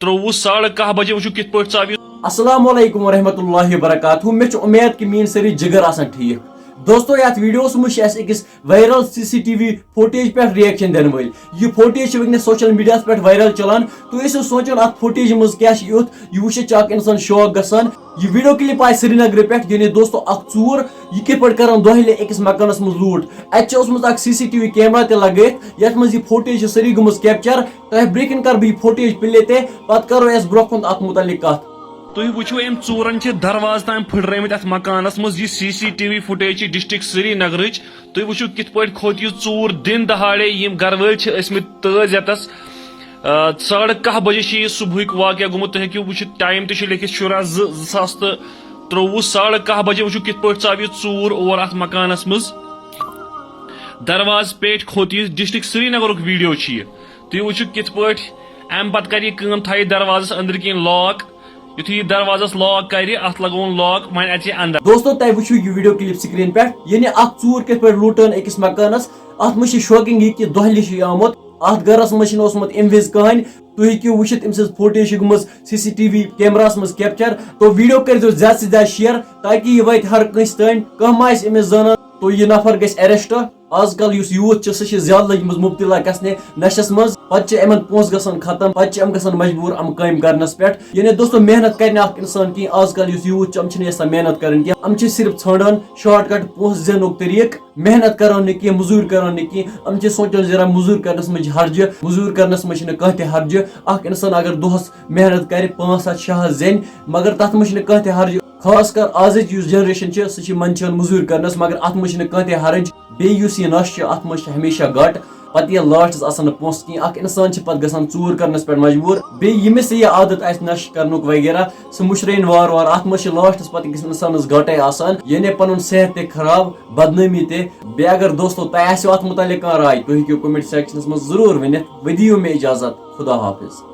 23:10 बजे वो कित पट चाव अस्सलाम वालेकुम वरहमतुल्लाहि वबरकातुहू मे उम्मीद कि मीन सारी जिगर आसान ठीक दोस्तों यात वीडियोस मुझ अकिस वायरल cctv फुटेज पे रिएक्शन दिन वल यह फुटेज वनस सोशल मीडिया पे वायरल चलान तो ये सोचान अत फुटेज मज क्या युत यह वुच इंसान शौक गसान यह वीडियो क्लिप आय श्रीनगर पे यानी दोस्तों चूर यह कित पे कर दोहले अकिस मकानस मज लूट अत cctv कैमरा ते लगत यथ मज यह फुटेज सारी गमज कैप्चर तह ब्रेकन कर बह फुटेज प्ले ते पत करो अस ब्रो कुन अत मुतलिक कत तुम वो अम चूरन दरवाज ताम फुटरमित अत मकानस मज यह cctv फुटेज डिस्ट्रिक्ट श्रीनगर तुम वो कित पे खोत यह चूर दिन दहाड़े यम घर वाल तज यतस 10:30 बजे यह सुबह वाक़ गुमुत तुम हेकि वो टाइम तो लिखित 2023 10:30 बजे वो कित पे चाव यह चूर और अत मकानस मज दरवाज पेट खोत यह डिस्ट्रिक्ट श्रीनगर वीडियो तुम वो कित पे अम पत कर थाई दरवाजस अंदर किन लॉक युथु दरवाजस लॉक कर अत लगोन लॉक वन अच अंदर दोस्तों तय वो यह वीडियो क्लिप स्क्रीन पे यानी चूर कित पे लूटन अकिस मकानस अत मज शॉकिंग यह कि दोहले आमुत अत गरस मज अम विज कहन तुम हेकि वुचित अम फुटेज गमज cctv कैमरास मज कैप्चर तो वीडियो कर ज्यादा से ज्यादा शेयर ताकि यह वात हर कंस तान कह अमिस जाना तो यह नफर गस अरेस्ट आजकल यूथ ज्यादा लग मुब्तला गसने नशस मज पन पोस गसन खत्म पम गसन मजबूर अम काम करनस पे यानी दोस्तों मेहनत कर इंसान की आजकल यूथ यहां मेहनत कर सिर्फ ठान शॉर्टकट पोस ज़ेनुक तरीक मेहनत करान नी मजूर करान नी सोचान जरा मजूर करनस मज हर्ज मजूर करनस मज कह हर्ज इंसान अगर दोहस मेहनत कर 5-7 ज़ेन मगर तथ मज कह हर्ज खास कर आज जनरेशन सह मंचान मजूर करनस मगर अत मज कह हर्ज बेस यह नश अत मज हमेशा गट पत यह लास्टस आसान पोस कह इंसान पत गसान चूर करनस पे मजबूर बेमिस यह आदत आ नश कर वगैरह सह मुशरन वार वार अत मज लास्टस पत इंसान गटे आसान यानी पन सेहत ते खराब बदनामी ते बे अगर दोस्तों तह अत मुतलिक राय तुम हेकि कमेंट सेक्शनस मज जरूर वनित दियो मे इजाजत खुदा हाफिज।